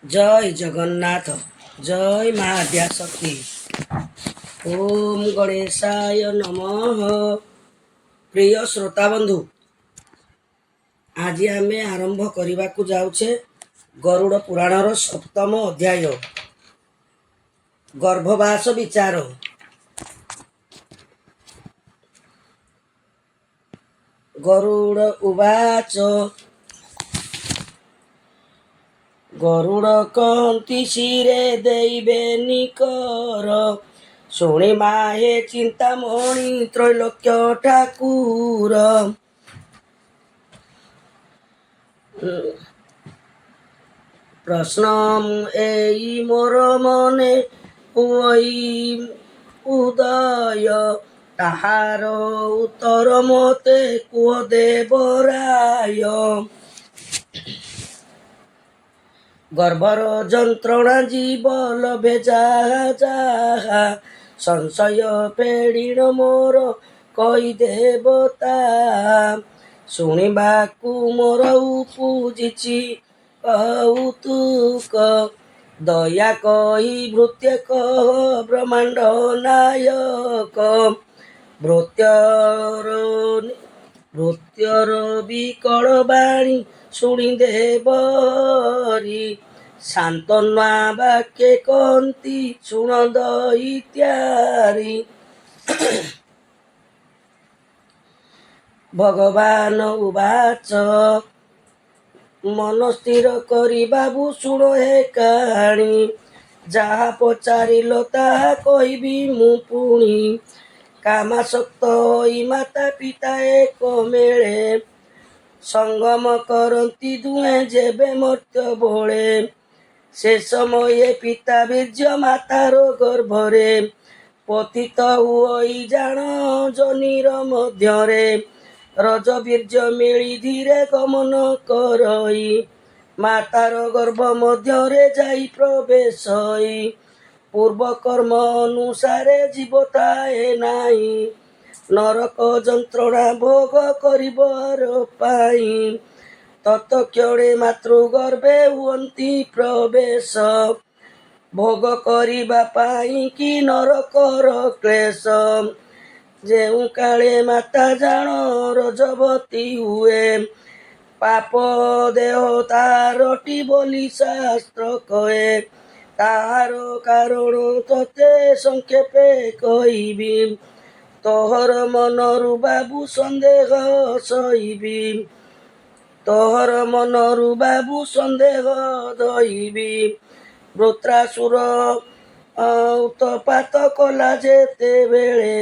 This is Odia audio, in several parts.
ଜୟ ଜଗନ୍ନାଥ। ଜୟ ମା ଆଦ୍ୟାଶକ୍ତି। ଓମ୍ ଗଣେଶାୟ ନମଃ। ପ୍ରିୟ ଶ୍ରୋତାବନ୍ଧୁ, ଆଜି ଆମେ ଆରମ୍ଭ କରିବାକୁ ଯାଉଛେ ଗରୁଡ଼ ପୁରାଣର 7ମ ଅଧ୍ୟାୟ, ଗର୍ଭବାସ ବିଚାର। ଗରୁଡ଼ ଉବାଚ। ଗରୁଡ଼ କହନ୍ତି ଶିରେ ଦେଇବେନି କର, ଶୁଣି ମାହେ ଚିନ୍ତାମଣି ତ୍ରୈଲୋକ୍ୟ ଠାକୁର। ପ୍ରଶ୍ନ ଏଇ ମୋର ମନେ ହୁଅଇ ଉଦୟ, ତାହାର ଉତ୍ତର ମତେ କୁହ ଦେବରାୟ। ଗର୍ଭର ଯନ୍ତ୍ରଣା ଜୀବ ଲଭେ ଯାହା ଯାହା, ସଂଶୟ ଫେଡ଼ିଣ ମୋର କହିଦେବତା। ଶୁଣିବାକୁ ମୋର ଉପୁଜିଛି କୌତୁକ, ଦୟା କହି ଭୃତ୍ୟ କହ ବ୍ରହ୍ମାଣ୍ଡ ନାୟକ। ଭୃତ୍ୟର ବିକଳ ବାଣୀ ଶୁଣି ଦେବରୀ, ସାନ୍ତ୍ୱନା ବାକ୍ୟେ କହନ୍ତି ଶୁଣ ଦଇତ୍ୟାରି। ଭଗବାନ ଉବାଚ। ମନ ସ୍ଥିର କରି ବାବୁ ଶୁଣ ହେ କାହାଣୀ, ଯାହା ପଚାରିଲ ତାହା କହିବି ମୁଁ ପୁଣି। କାମାସକ୍ତ ହୋଇ ମାତା ପିତା ଏକ ମେଳେ, ସଙ୍ଗମ କରନ୍ତି ଦୁହେଁ ଯେବେ ମର୍ତ୍ତ୍ୟ ବୋଳେ। ସେ ସମୟେ ପିତା ବୀର୍ଯ୍ୟ ମାତାର ଗର୍ଭରେ, ପତିତ ହୁଅଇ ଜାଣ ଜନିର ମଧ୍ୟରେ। ରଜ ବୀର୍ଯ୍ୟ ମିଳି ଧୀରେ ଗମନ କରଇ, ମାତାର ଗର୍ଭ ମଧ୍ୟରେ ଯାଇ ପ୍ରବେଶଇ। ପୂର୍ବ କର୍ମ ଅନୁସାରେ ଜୀବ ଥାଏ ନାହିଁ, ନରକ ଯନ୍ତ୍ରଣା ଭୋଗ କରିବାର ପାଇଁ। ତତକ୍ଷଣେ ମାତୃଗର୍ଭେ ହୁଅନ୍ତି ପ୍ରବେଶ, ଭୋଗ କରିବା ପାଇଁ କି ନରକର କ୍ଲେଶ। ଯେଉଁ କାଳେ ମାତା ଜାଣ ରଜବତୀ ହୁଏ, ପାପ ଦେହ ତାରଟି ବୋଲି ଶାସ୍ତ୍ର କହେ। ତାହାର କାରଣ ତତେ ସଂକ୍ଷେପେ କହିବି, ତୋହର ମନରୁ ବାବୁ ସନ୍ଦେହ ସହିବି। ତୋହର ମନରୁ ବାବୁ ସନ୍ଦେହ ଦଇବି। ବୃତ୍ରାସୁର ଉତ୍ପାତ କଲା ଯେତେବେଳେ,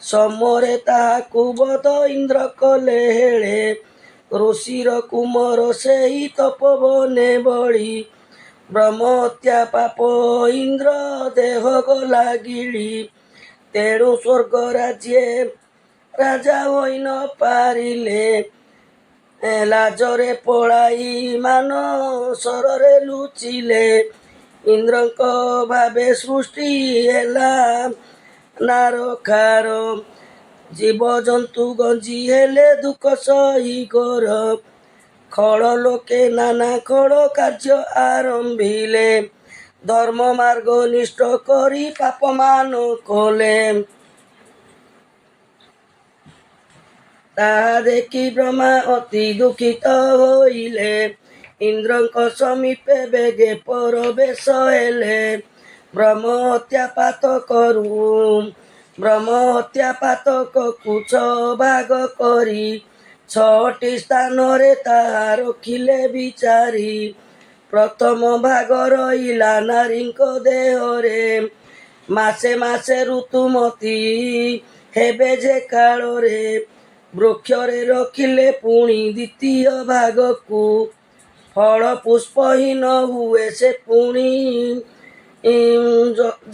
ସମରେ ତାହାକୁ ବଧ ଇନ୍ଦ୍ର କଲେ ହେଳେ। ଋଷିର କୁମର ସେହି ତପୋବନେ ବଳି, ବ୍ରହ୍ମ ହତ୍ୟା ପାପ ଇନ୍ଦ୍ର ଦେହ ଗଲା ଗିଳି। ତେଣୁ ସ୍ୱର୍ଗ ରାଜ୍ୟେ ରାଜା ହୋଇ ନ ପାରିଲେ, ଲାଜରେ ପଳାଇ ମାନସରରେ ଲୁଚିଲେ। ଇନ୍ଦ୍ରଙ୍କ ଭାବେ ସୃଷ୍ଟି ହେଲା ନାରକାର, ଜୀବଜନ୍ତୁ ଗଞ୍ଜି ହେଲେ ଦୁଃଖ ସହି ଘୋର। ଖଳ ଲୋକେ ନାନା ଖଳ କାର୍ଯ୍ୟ ଆରମ୍ଭିଲେ, ଧର୍ମ ମାର୍ଗ ନିଷ୍ଠ କରି ପାପମାନ କଲେ। ତାହା ଦେଖି ବ୍ରହ୍ମା ଅତି ଦୁଃଖିତ ହୋଇଲେ, ଇନ୍ଦ୍ରଙ୍କ ସମୀପେ ବେଗେ ପ୍ରବେଶ ହେଲେ। ବ୍ରହ୍ମ ହତ୍ୟା ପାତକକୁ 6 ଭାଗ କରି, 6ଟି ସ୍ଥାନରେ ତାହା ରଖିଲେ ବିଚାରି। ପ୍ରଥମ ଭାଗ ରହିଲା ନାରୀଙ୍କ ଦେହରେ, ମାସେ ମାସେ ଋତୁମତୀ ହେବେ ଯେ କାଳରେ। ବୃକ୍ଷରେ ରଖିଲେ ପୁଣି ଦ୍ୱିତୀୟ ଭାଗକୁ, ଫଳ ପୁଷ୍ପହୀନ ହୁଏ ସେ ପୁଣି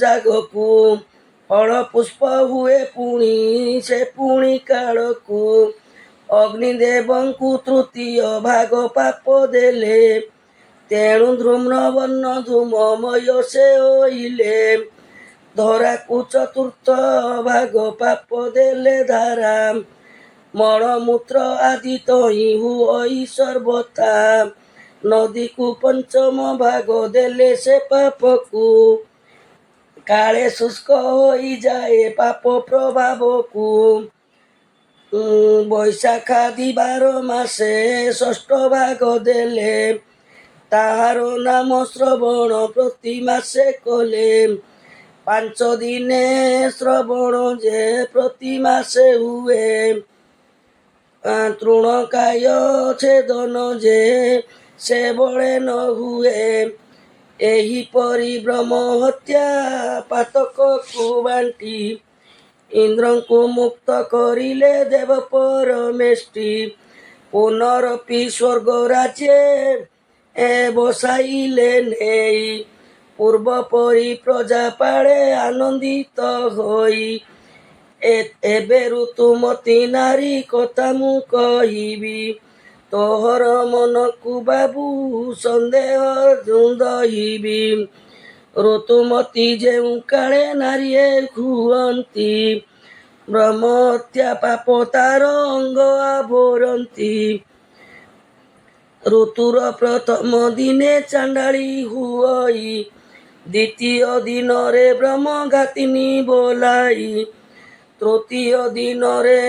ଜାଗକୁ। ଫଳ ପୁଷ୍ପ ହୁଏ ପୁଣି ସେ ପୁଣି କାଳକୁ। ଅଗ୍ନିଦେବଙ୍କୁ ତୃତୀୟ ଭାଗ ପାପ ଦେଲେ, ତେଣୁ ଧୂମ୍ରବର୍ଣ୍ଣ ଧୂମମୟ ସେ ହୋଇଲେ। ଧରାକୁ ଚତୁର୍ଥ ଭାଗ ପାପ ଦେଲେ ଧାରା, ମଳମୂତ୍ର ଆଦି ତହିଁ ହୁଅଇ ସର୍ବଥା। ନଦୀକୁ ପଞ୍ଚମ ଭାଗ ଦେଲେ ସେ ପାପକୁ, କାଳେ ଶୁଷ୍କ ହୋଇଯାଏ ପାପ ପ୍ରଭାବକୁ। ବୈଶାଖାଦି 12 ମାସେ ଷଷ୍ଠ ଭାଗ ଦେଲେ, ତାହାର ନାମ ଶ୍ରବଣ ପ୍ରତି ମାସେ କଲେ। 5 ଦିନେ ଶ୍ରବଣ ଯେ ପ୍ରତି ମାସେ ହୁଏ, ତୃଣକାୟ ଛେଦନ ଯେ ସେବଳେ ନ ହୁଏ। ଏହିପରି ବ୍ରହ୍ମ ହତ୍ୟା ପାତକକୁ ବାଣ୍ଟି, ଇନ୍ଦ୍ରଙ୍କୁ ମୁକ୍ତ କରିଲେ ଦେବ ପରମେଷ୍ଟି। ପୁନରପି ସ୍ୱର୍ଗ ରାଜ୍ୟେ ବସାଇଲେ ନେଇ, ପୂର୍ବ ପରି ପ୍ରଜା ପାଳେ ଆନନ୍ଦିତ ହୋଇ। ଏବେ ଋତୁମତୀ ନାରୀ କଥା ମୁଁ କହିବି, ତୋହର ମନକୁ ବାବୁ ସନ୍ଦେହ ଦହିବି। ଋତୁମତୀ ଯେଉଁ କାଳେ ନାରୀଏ ହୁଅନ୍ତି, ବ୍ରହ୍ମ ହତ୍ୟା ପାପ ତାର ଅଙ୍ଗ ଆବରନ୍ତି। ଋତୁର ପ୍ରଥମ ଦିନେ ଚାଣ୍ଡାଳୀ ହୁଅଇ, ଦ୍ୱିତୀୟ ଦିନରେ ବ୍ରହ୍ମଘାତିନୀ ବୋଲାଇ, ତୃତୀୟ ଦିନରେ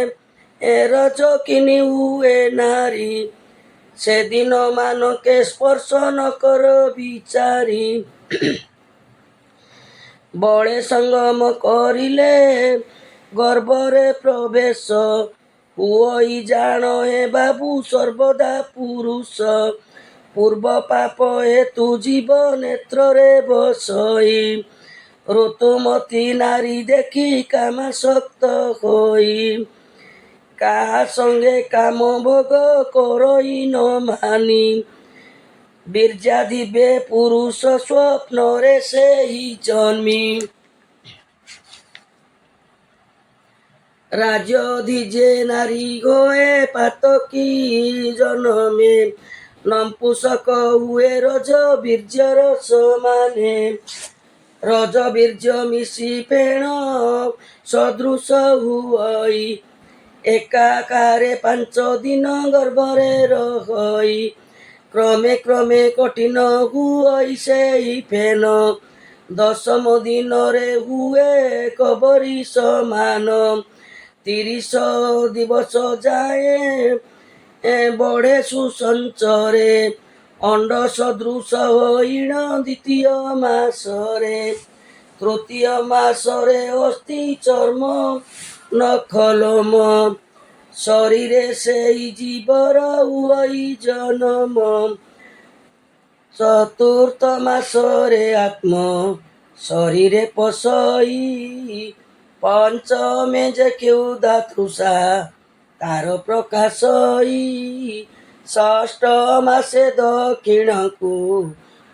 ରଜକିନୀ ହୁଏ ନାରୀ। ସେଦିନ ମାନକେ ସ୍ପର୍ଶ ନ କର ବିଚାରି, ବଳେ ସଙ୍ଗମ କରିଲେ ଗର୍ଭରେ ପ୍ରବେଶ। ହୁଅଇ ଜାଣ ହେ ବାବୁ ସର୍ବଦା ପୁରୁଷ, ପୂର୍ବ ପାପ ହେତୁ ଜୀବ ନେତ୍ରରେ ବସଇ। ଋତୁମତୀ ନାରୀ ଦେଖି କାମାସକ୍ତ ହୋଇ, କାହା ସଙ୍ଗେ କାମ ଭୋଗ କରଇ ନ ମାନି। ବୀର୍ଯ୍ୟାଧିବେ ପୁରୁଷ ସ୍ୱପ୍ନରେ ସେହି ଜନ୍ମି, ରାଜ୍ୟଧିଜେ ନାରୀ ହୋଏ ପାତକୀ ଜନମେ। ନଂପୁସକ ହୁଏ ରଜ ବୀର୍ଯ୍ୟର ସମାନେ, ରଜ ବୀର୍ଯ୍ୟ ମିଶି ଫେଣ ସଦୃଶ ହୁଅଇ। ଏକାକାରେ 5 ଦିନ ଗର୍ଭରେ ରହଇ, କ୍ରମେ କ୍ରମେ କଠିନ ହୁଅଇ ସେହି ଫେନ। 10ମ ଦିନରେ ହୁଏ କବରୀ ସମାନ, 30 ଦିବସ ଯାଏ ବଢ଼େ ସୁସଞ୍ଚରେ। ଅଣ୍ଡ ସଦୃଶ ହୋଇଣ ଦ୍ୱିତୀୟ ମାସରେ, ତୃତୀୟ ମାସରେ ଅସ୍ଥି ଚର୍ମ ନଖଲୋମ। ଶରୀରେ ସେହି ଜୀବର ହୁଅଇ ଜନମ, ଚତୁର୍ଥ ମାସରେ ଆତ୍ମ ଶରୀରେ ପଶଇ। ପଞ୍ଚମେ ଯେ କ୍ଷୁଧା ତୃଷା ତାର ପ୍ରକାଶଇ, ଷଷ୍ଠ ମାସେ ଦକ୍ଷିଣକୁ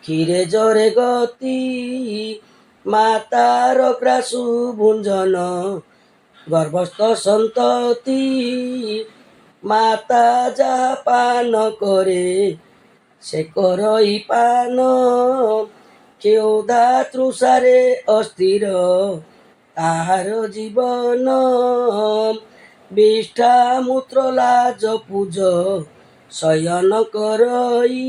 କ୍ଷୀରେ ଜରେ ଗତି। ମାତାର ଗ୍ରାସୁ ଭୁଞ୍ଜନ ଗର୍ଭସ୍ଥ ସନ୍ତତି, ମାତା ଯାହା ପାନ କରେ ସେ କରଇ ପାନ। କ୍ଷୁଧା ତୃଷାରେ ଅସ୍ଥିର ତାହାର ଜୀବନ, ବିଷ୍ଠା ମୂତ୍ର ଲାଜ ପୂଜ ଶୟନ କରଇ।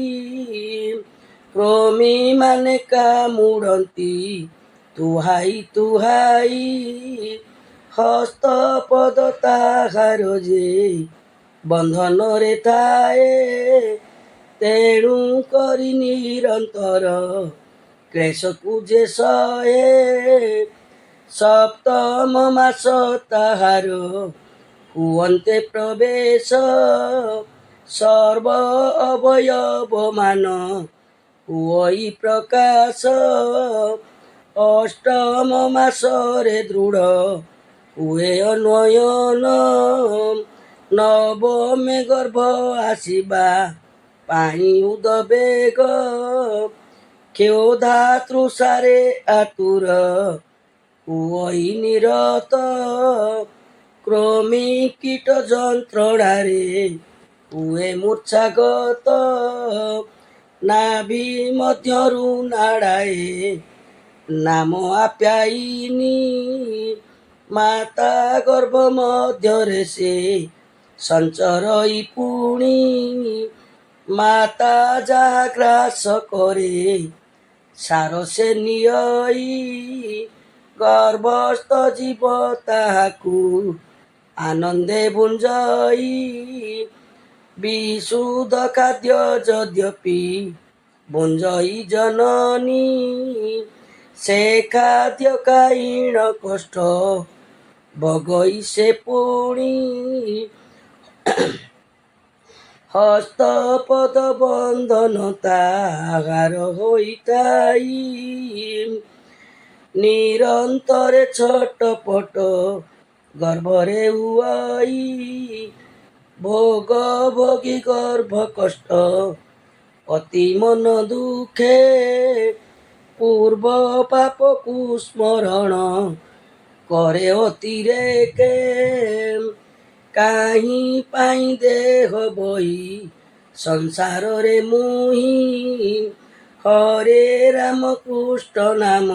କୃମି ମାନେ କାମୁଡ଼ନ୍ତି ତୁହାଇ ତୁହାଇ, ହସ୍ତ ପଦ ତାହାର ଯେ ବନ୍ଧନରେ ଥାଏ। ତେଣୁ କରି ନିରନ୍ତର କ୍ଲେଶକୁ ଯେ ସହେ, ସପ୍ତମ ମାସ ତାହାର ହୁଅନ୍ତେ ପ୍ରବେଶ। ସର୍ବ ଅବୟବ ମାନ ହୁଅଇ ପ୍ରକାଶ, ଅଷ୍ଟମ ମାସରେ ଦୃଢ଼ ହୁଏ ଅନ୍ୱୟନ। ନବମେ ଗର୍ଭ ଆସିବା ପାଇଁ ଉଦବେଗ, କ୍ଷୁଧା ତୃଷାରେ ଆତୁର ହୁଅଇ ନିରତ। କୃମି କୀଟ ଯନ୍ତ୍ରଣାରେ ହୁଏ ମୂର୍ଚ୍ଛାଗତ, ନାଭି ମଧ୍ୟରୁ ନାଡ଼ାଏ ନାମ ଆପ୍ୟାୟିନୀ। ମାତା ଗର୍ଭ ମଧ୍ୟରେ ସେ ସଞ୍ଚରଇ ପୁଣି, ମାତା ଯାହା ଗ୍ରାସ କରେ ସାର ସେ ନିୟଇ, ଗର୍ଭସ୍ଥ ଜୀବ ତାହାକୁ ଆନନ୍ଦେ ଭୁଞ୍ଜଇ। ବିଶୁଦ୍ଧ ଖାଦ୍ୟ ଯଦ୍ୟପି ଭୁଞ୍ଜଇ ଜନନୀ, ସେ ଖାଦ୍ୟ ଖାଇଣ କଷ୍ଟ ଭୋଗଇ ସେ ପୁଣି। ହସ୍ତପଦ ବନ୍ଧନ ତାହାର ହୋଇଥାଇ, ନିରନ୍ତରେ ଛଟପଟ ଗର୍ଭରେ ହୁଆଇ। ଭୋଗ ଭୋଗୀ ଗର୍ଭ କଷ୍ଟ ଅତି ମନ ଦୁଃଖେ, ପୂର୍ବ ପାପକୁ ସ୍ମରଣ କରେ ଅତିରେକେ। କାହିଁ ପାଇଁ ଦେହ ବହି ସଂସାରରେ ମୁହିଁ, ହରେ ରାମ କୃଷ୍ଣ ନାମ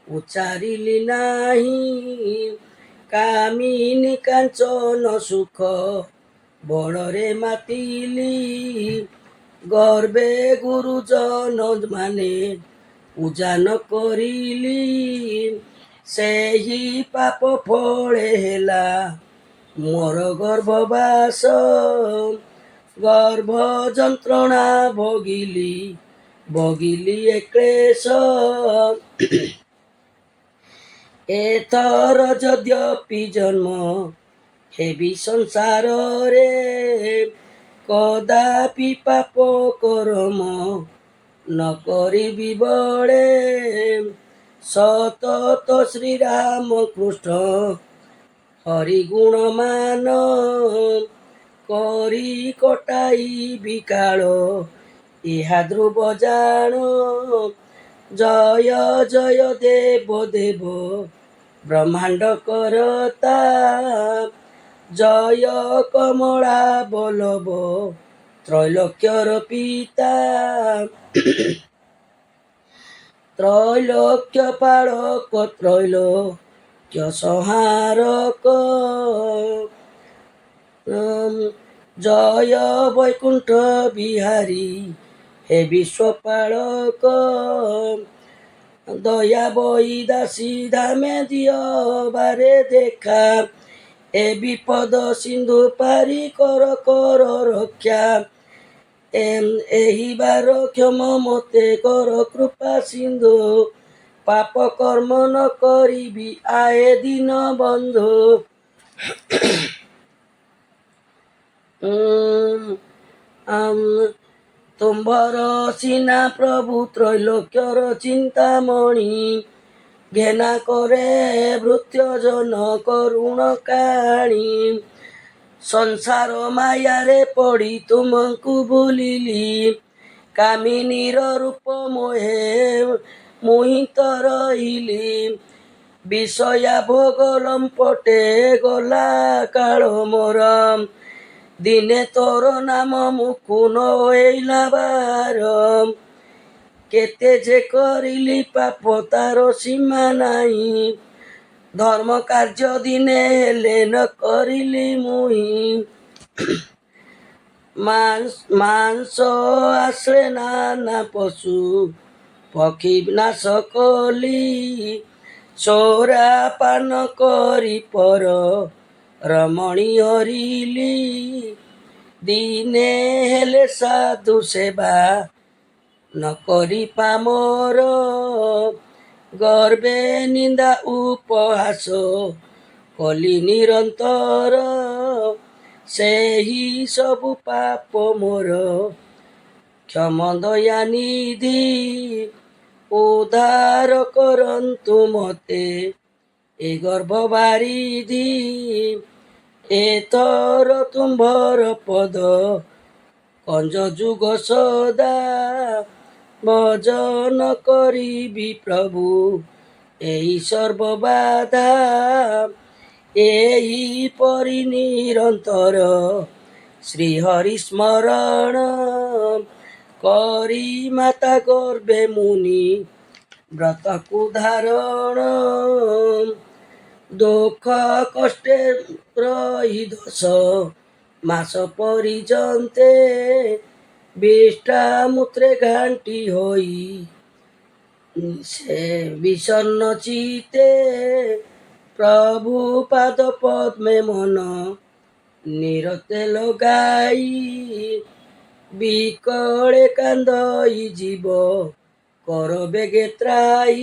ଉଚ୍ଚାରିଲି ନାହିଁ। କାମିନୀ କାଞ୍ଚନ ସୁଖ ବଳରେ ମାତିଲି, ଗର୍ଭେ ଗୁରୁଜନ ମାନେ ପୂଜା ନ କରିଲି। ସେହି ପାପ ଫଳେ ହେଲା ମୋର ଗର୍ଭବାସ, ଗର୍ଭ ଯନ୍ତ୍ରଣା ଭୋଗିଲି ଭୋଗିଲି ଏ କ୍ଲେଶ। ଏଥର ଯଦ୍ୟପି ଜନ୍ମ ହେବି ସଂସାରରେ, କଦାପି ପାପ କରମ ନ କରିବି ବଳେ। ସତତ ଶ୍ରୀରାମ କୃଷ୍ଣ ହରି ଗୁଣମାନ, କରି କଟାଇବି କାଳ ଏହା ଧ୍ରୁବ ଜାଣ। ଜୟ ଜୟ ଦେବ ଦେବ ବ୍ରହ୍ମାଣ୍ଡ କରତା, ଜୟ କମଳା ବଲ୍ଲଭ ତ୍ରୈଲୋକ୍ୟର ପିତା। ତ୍ରୈଲୋକ୍ୟ ପାଳକ ତ୍ରୈଲୋକ୍ୟ ସଂହାରକ, ଜୟ ବୈକୁଣ୍ଠ ବିହାରୀ ହେ ବିଶ୍ୱପାଳକ। ଦୟା ବହି ଦାସୀ ଧାମେ ଦିଅ ବାରେ ଦେଖା, ଏ ବିପଦ ସିନ୍ଧୁ ପାରି କର କର ରକ୍ଷା। ଏହି ବାର କ୍ଷମ ମତେ କର କୃପା ସିନ୍ଧୁ, ପାପ କର୍ମ ନ କରିବି ଆଏ ଦିନ ବନ୍ଧୁ। ତୁମ୍ଭର ସିନା ପ୍ରଭୁ ତ୍ରୈଲୋକ୍ୟର ଚିନ୍ତାମଣି, ଘେନା କରେ ଭୃତ୍ୟ ଜନ କରୁଣ କାଣୀ। ସଂସାର ମାୟାରେ ପଡ଼ି ତୁମକୁ ଭୁଲିଲି, କାମିନୀର ରୂପ ମୋହେ ମୋହିତ ରହିଲି। ବିଷୟା ଭୋଗ ଲମ୍ପଟେ ଗଲା କାଳ ମୋର, ଦିନେ ତୋର ନାମ ମୁଖୁ ନ ହୋଇଲା ବାର। କେତେ ଯେ କରିଲି ପାପ ତାର ସୀମା ନାହିଁ, ଧର୍ମ କାର୍ଯ୍ୟ ଦିନେ ହେଲେ ନ କରିଲି ମୁହିଁ। ମାଂସ ଆଶ୍ରେ ନାନା ପଶୁ ପକ୍ଷୀ ନାଶ କଲି, ଚୋରା ପାନ କରି ପର ରମଣୀ ହରିଲି। ଦିନେ ହେଲେ ସାଧୁ ସେବା ନ କରି ପାମର, ଗର୍ବେ ନିନ୍ଦା ଉପହାସ କଲି ନିରନ୍ତର। ସେହି ସବୁ ପାପ ମୋର କ୍ଷମ ଦୟା ନିଧି, ଉଦ୍ଧାର କରନ୍ତୁ ମତେ ଏ ଗର୍ଭ ବାରିଧି। ଏଥର ତୁମ୍ଭର ପଦ କଞ୍ଜ ଯୁଗ ସଦା, ଭଜନ କରିବି ପ୍ରଭୁ ଏହି ସର୍ବବାଧା। ଏହିପରି ନିରନ୍ତର ଶ୍ରୀହରି ସ୍ମରଣ, କରି ମାତା ଗର୍ଭେ ମୁନି ବ୍ରତକୁ ଧାରଣ। ଦୁଃଖ କଷ୍ଟେ ରହି 10 ମାସ ପର୍ଯ୍ୟନ୍ତେ, বিষ্টামূত্রে ঘান্টি হই সে বিষণ্ণ চিতে প্রভু পাদ পদ্মে মন নিরতে লগাই বিকଳେ কান্দই জীব কর বেগে ত্রাই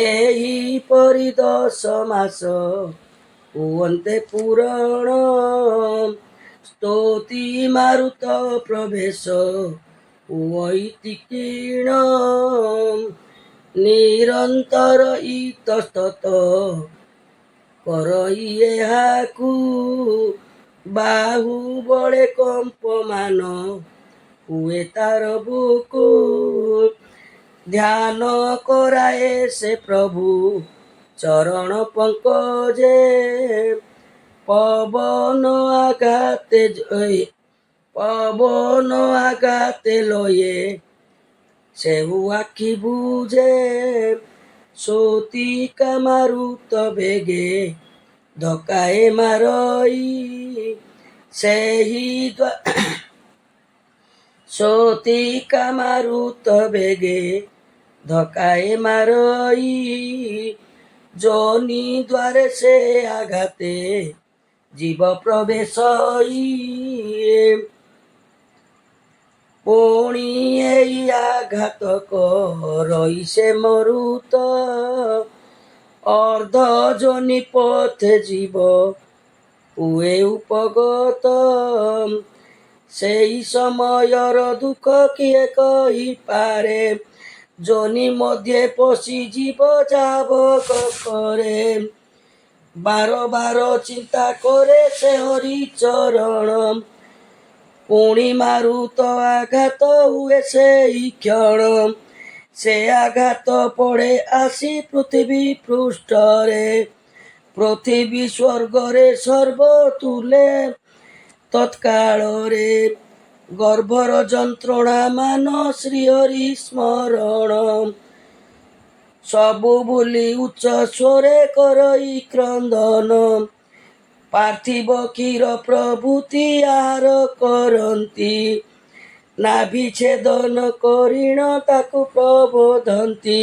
ଏହି ପରି 10 ମାସ ହୁଅନ୍ତେ ପୁରାଣ ସ୍ତୋତି ମାରୁତ ପ୍ରବେଶ ହୁଅଇତି କିଣ ନିରନ୍ତର ଇତସ୍ତତ କରଇ ଏହାକୁ ବାହୁବଳେ କମ୍ପମାନ ହୁଏ ତାର ବୁକୁ ଧ୍ୟାନ କରାଏ ସେ ପ୍ରଭୁ ଚରଣ ପଙ୍କଜେ ପବନ ଆଘାତେ ଲয়ে ସେହୁ ଆଖି ବୁଝେ ସୋତିକା ମାରୁତ ବେগে ଧକାଏ ମାରଇ ସେହି ସୋତିକା ମାରୁତ ବେগে ଧକାଏ ମାରଇ ଯୋନି ଦ୍ୱାରେ ସେ ଆଘାତେ জীব প্রবেশই পুଣି এই আঘাত করই সে মরুত অর্ধ জনি পথে জীব ହୁଏ ଉପଗତ সেই ସମୟର ଦୁଃଖ କିଏ କହିପାରେ ଯୋନି ମଧ୍ୟରେ ପଶି ଯିବ ଯାବକ କରେ ବାର ବାର ଚିନ୍ତା করে ସେ ହରି ଚରଣ ପୁଣି ମାରୁତ ଆଘାତ ହୁଏ ସେଇ କ୍ଷଣ ସେ ଆଘାତ ପଡ଼େ ଆସି ପୃଥିବୀ ପୃଷ୍ଠରେ ପୃଥିବୀ ସ୍ୱର୍ଗରେ ସର୍ବ ତୁଲେ ତତ୍କାଳରେ ଗର୍ଭର ଯନ୍ତ୍ରଣା ମାନ ଶ୍ରୀହରି ସ୍ମରଣ ସବୁ ଭୁଲି ଉଚ୍ଚ ସ୍ୱରେ କରଇ କ୍ରନ୍ଦନ ପାର୍ଥିବ କ୍ଷୀର ପ୍ରଭୃତି ଆହାର କରନ୍ତି ନାଭି ଛେଦନ କରିଣ ତାକୁ ପ୍ରବୋଧନ୍ତି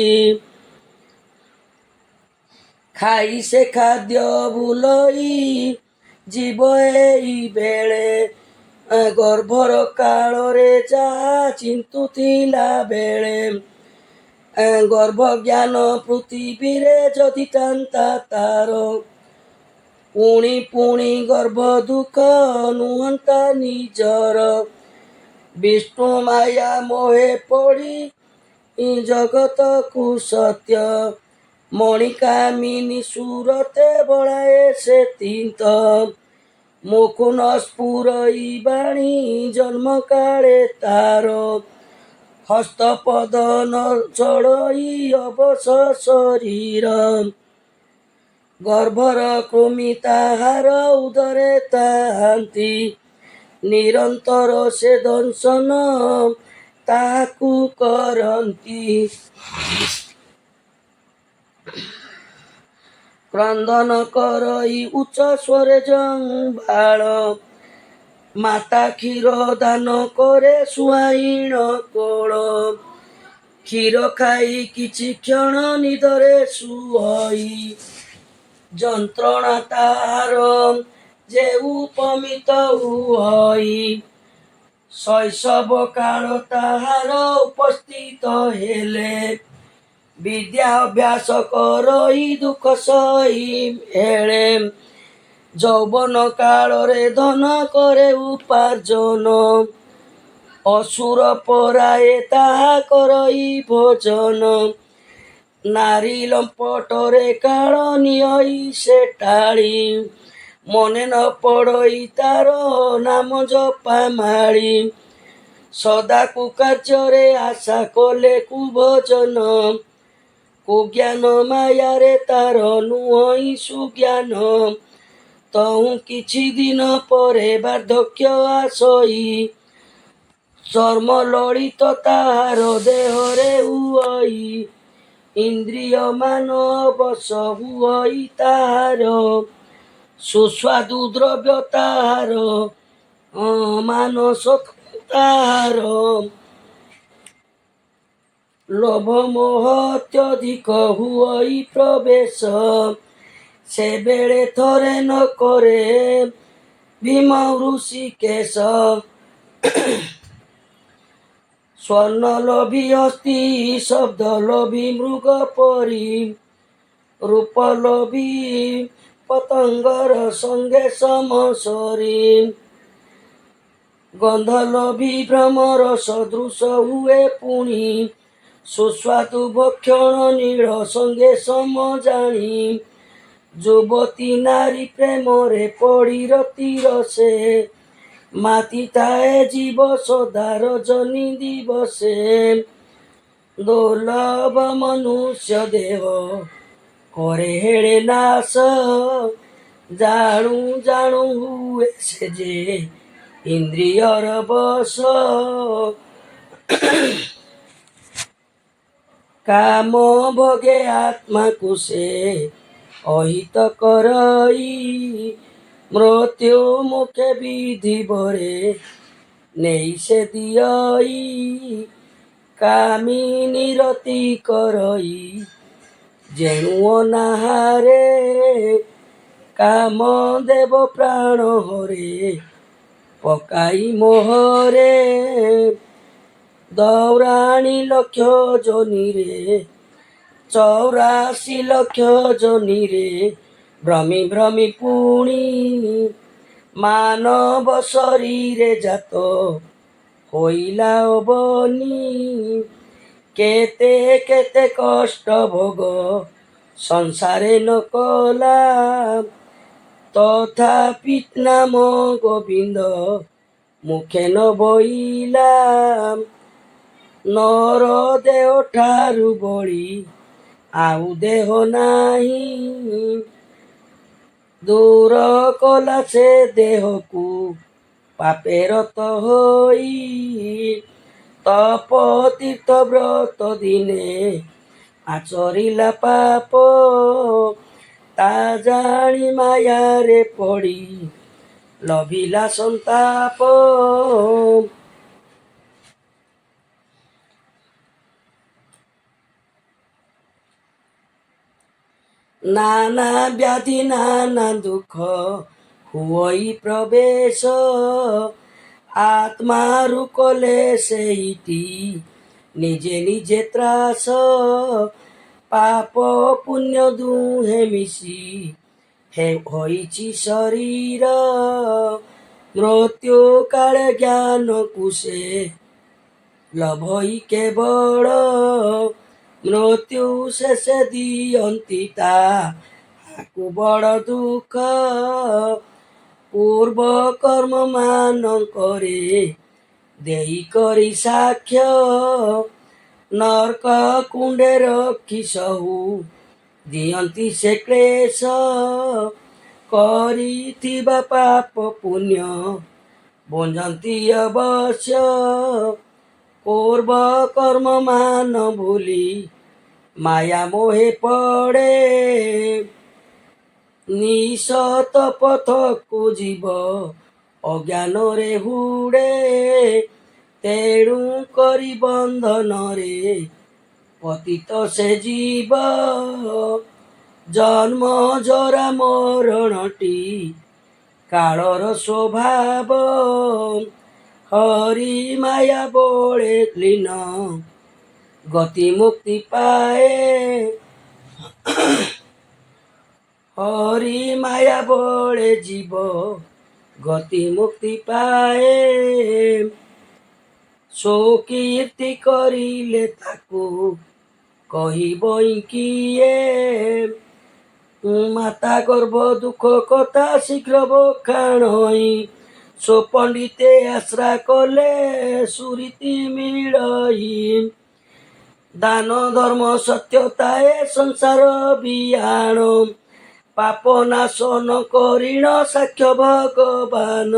ଖାଇ ସେ ଖାଦ୍ୟ ଭୁଲଇ ଯିବ ଏଇ ବେଳେ ଗର୍ଭର କାଳରେ ଯାହା ଚିନ୍ତୁଥିଲା ବେଳେ ଗର୍ଭ ଜ୍ଞାନ ପୃଥିବୀରେ ଯଦି ଥାନ୍ତା ତାର ପୁଣି ପୁଣି ଗର୍ଭ ଦୁଃଖ ନୁହନ୍ତା ନିଜର ବିଷ୍ଣୁ ମାୟା ମୋହେ ପଡ଼ି ଜଗତକୁ ସତ୍ୟ ମଣିକାମିନୀ ସୁରତେ ବଳାଏ ସେ ତିନ୍ତ ମୁକୁନ ସ୍ଫୁରଇ ବାଣୀ ଜନ୍ମ କାଳେ ତାର ହସ୍ତପଦ ନ ଚଢ଼ଇ ଅବଶ ଶରୀର ଗର୍ଭର କୃମି ତାହାର ଉଦରେ ଥାନ୍ତି ନିରନ୍ତର ସେ ଦଂଶନ ତାହାକୁ କରନ୍ତି କ୍ରନ୍ଦନ କରଇ ଉଚ୍ଚ ସ୍ୱରେ ଜଙ୍ଘାଳ ମାତା କ୍ଷୀର ଦାନ করে ସୁଆଇଣ କୋଳ କ୍ଷୀର ଖାଇ କିଛି କ୍ଷଣ ନିଦରେ ଶୁଅଇ ଯନ୍ତ୍ରଣା ତାହାର ଯେ ଉପମିତ ହୁଅଇ ଶୈଶବ କାଳ ତାହାର ଉପସ୍ଥିତ ହେଲେ ବିଦ୍ୟା ଅଭ୍ୟାସ କରଇ ଦୁଃଖ ସହି ହେଳେ ଯୌବନ କାଳରେ ଧନ କରେ ଉପାର୍ଜନ ଅସୁର ପରାଏ ତାହା କରଇ ଭୋଜନ ନାରୀ ଲମ୍ପଟରେ କାଳ ନିଅଇ ସେ ଟାଳି ମନେ ନ ପଡ଼ଇ ତାର ନାମ ଜପା ମାଳି ସଦା କୁକାର୍ଯ୍ୟରେ ଆଶା କଲେ କୁଭୋଜନ କୁଜ୍ଞାନ ମାୟାରେ ତାର ନୁହଁଇ ସୁଜ୍ଞାନ ତହୁଁ କିଛି ଦିନ ପରେ ବାର୍ଦ୍ଧକ୍ୟ ଆସଇ ଚର୍ମ ଲଳିତ ତାହାର ଦେହରେ ହୁଅଇ ଇନ୍ଦ୍ରିୟ ମାନ ଅବଶ ହୁଅଇ ତାହାର ସୁସ୍ୱାଦୁ ଦ୍ରବ୍ୟ ତାହାର ମାନସ ତାହାର ଲୋଭ ମୋହ ଅତ୍ୟଧିକ ହୁଅଇ ପ୍ରବେଶ ସେବେଳେ ଥରେ ନ କରେ ଭୀମ ଋଷିକେଶ ସ୍ୱର୍ଣ୍ଣ ଲୋଭୀ ହସ୍ତି ଶବ୍ଦ ଲୋଭୀ ମୃଗ ପରି ରୂପ ଲୋଭୀ ପତଙ୍ଗର ସଙ୍ଗେ ସମସରି ଗନ୍ଧ ଲୋଭୀ ଭ୍ରମର ସଦୃଶ ହୁଏ ପୁଣି ସୁସ୍ୱାଦୁ ଭକ୍ଷଣ ନୀଳ ସଙ୍ଗେ ସମ ଜାଣି ଯୁବତୀ ନାରୀ ପ୍ରେମରେ ପଡ଼ି ରତିର ସେ ମାତିଥାଏ ଜୀବ ସଦା ରଜନୀ ଦିବସେ ଦୁର୍ଲଭ ମନୁଷ୍ୟ ଦେହ করে হেড়ে নাশ জাণু জাণু হুয়ে সে যে ইন্দ্রিয়র বশ কাম ভোগে আত্মাকু সে অহিত করই মৃত্যু মুখে বিধি ভরে নেই সে দিয়ই কামিনী রতি করই যেণু অনাহারে কাম দেব প্রাণ হরে পকাই মোহরে দৌরাণী লক্ষ জনিরে 84 লক্ষ জনিরে ভ্রমি ভ্রমি পুণি মানব শরীরে জাত হইলা অবনি কেতে কেতে কষ্ট ভোগ সংসারে ন কলাম তথাপি নাম গোবিন্দ মুখে ন বইলাম নর দেহ ঠারু বড়ি ଆଉ ଦେହ ନାହିଁ ଦୂର କଲା ସେ ଦେହକୁ ପାପେ ରତ ହୋଇ ତପ ତୀର୍ଥ ବ୍ରତ ଦିନେ ଆଚରିଲା ପାପ ତା ଜାଣି ମାୟାରେ ପଡ଼ି ଲଭିଲା ସନ୍ତାପ নানা ব্যাধি নানা দুঃখ হুই প্রবেশ আত্মারু কলে সেইটি নিজে নিজে ত্রাস পাপ পুণ্য দুহে মিশি হে হইছি শরীর মৃত্যু কালে জ্ঞান কুশে লভই কেবল মৃত্যু শেষে দিয়ন্তি তাহাକୁ ବଡ଼ ଦୁଃଖ ପୂର୍ବ କର୍ମ ମାନଙ୍କରେ ଦେଇ କରି ସାକ୍ଷ୍ୟ ନର୍କ କୁଣ୍ଡେ ରଖି ସହୁ ଦିଅନ୍ତି ସେ କ୍ଲେଶ କରିଥିବା ପାପ ପୁଣ୍ୟ ବୁଝନ୍ତି ଅବଶ୍ୟ ପୂର୍ବ କର୍ମ ମାନ ଭୁଲି ମାୟା ମୋহে ପଡ଼େ ନିଶତ ପଥକୁ ଯିବ ଅଜ୍ଞାନରେ ହୁଡ଼େ ତେଣୁ କରି ବନ୍ଧନରେ ପତିତ ସେ ଜୀବ ଜନ୍ମ ଜରା ମରଣଟି କାଳର ସ୍ୱଭାବ হরি মায়া বলে লীন গতি মুক্তি পায়ে হরি মায়া বলে জীব গতি মুক্তি পায়ে সুকীর্তি করিলে তাকু কহিবই কিয়ে মাতা গর্ভ দুঃখ কথা শীঘ্র বখাণই সুপণ্ডিতে আশ্রা কলে সুরীতি মিলই দান ধর্ম সত্যতায়ে সংসার বিয়াণ পাপ নাশন করিণ সাক্ষ্য ভগবান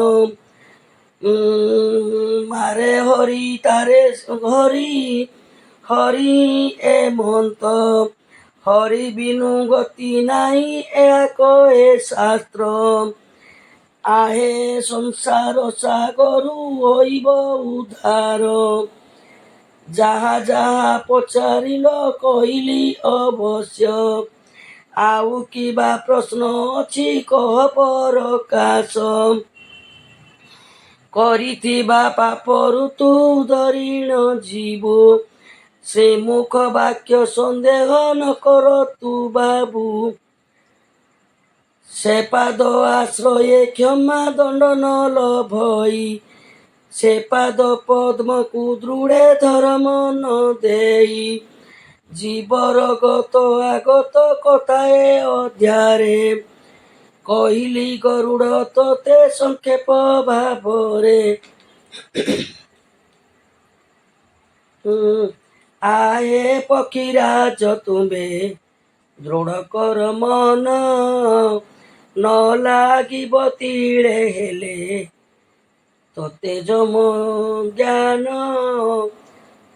মারে হরি তারে হরি হরি এ মন্ত হরি বিনু গতি নাই এক এ শাস্ত্র আহে সংসার সাগরু হইব উদ্ধার। যাহা যাহা পচারিল কহিলি অবশ্য, ଆଉ କିବା ପ୍ରଶ୍ନ ଅଛି କହ ପ୍ରକାଶ। କରିଥିବା ପାପରୁ ତୁ ଧରିଣ ଯିବୁ, ସେ ମୁଖ ବାକ୍ୟ ସନ୍ଦେହ ନ କର ତୁ ବାବୁ। ସେ ପାଦ ଆଶ୍ରୟେ କ୍ଷମା ଦଣ୍ଡ ନ ଲଭଇ, ସେ ପାଦ ପଦ୍ମକୁ ଦୃଢ଼େ ଧର ମନ ଦେଇ। ଜୀବର ଗତ ଆଗତ କଥାଏ ଅଧ୍ୟାରେ, କହିଲି ଗରୁଡ଼ ତୋତେ ସଂକ୍ଷେପ ଭାବରେ। ଆହେ ପକ୍ଷୀରାଜ ତୁମ୍ଭେ ଦୃଢ଼ କର ମନ, ନ ଲାଗିବ ତିଳେ ହେଲେ ତୋତେ ଯମ ଜ୍ଞାନ।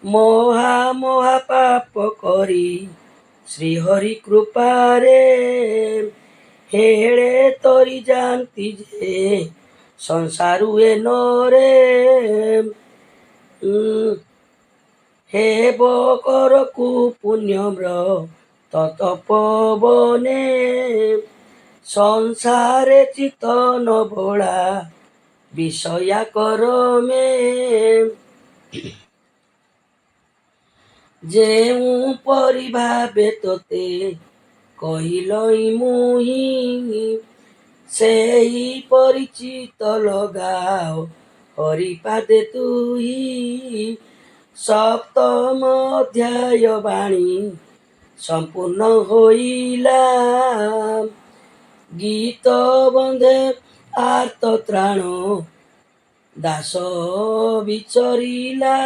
ମହା ପାପ କରି ଶ୍ରୀହରି କୃପାରେ, ହେଳେ ତରି ଯାନ୍ତି ଯେ ସଂସାରୁ ଏ ନରେ। ହେବ କରକୁ ପୁଣ୍ୟମ୍ର ତତପବନେ, ସଂସାରେ ଚିତ ନ ଭୋଳା বিষয়া করমে। ଯେଉଁ ପରି ଭାବେ ତୋତେ କହିଲଇ ମୁହିଁ, ସେହି ପରିଚିତ ଲଗାଅ ହରିପାଦେ ତୁହି। ସପ୍ତମ ଅଧ୍ୟାୟ ବାଣୀ ସମ୍ପୂର୍ଣ୍ଣ ହୋଇଲା, ଗୀତ ବନ୍ଧେ ଆର୍ତ ତ୍ରାଣ ଦାସ ବିଚରିଲା।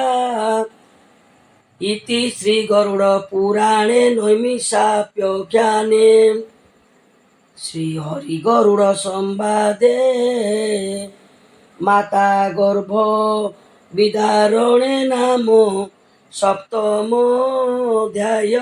ଇତି ଶ୍ରୀ ଗରୁଡ଼ ପୁରାଣେ ନୈମିଷାପ୍ୟଖ୍ୟାନେ, ଶ୍ରୀ ହରି ଗରୁଡ଼ ସମ୍ବାଦେ, ମାତା ଗର୍ଭ ବିଦାରଣେ ନାମ ସପ୍ତମ ଅଧ୍ୟାୟ।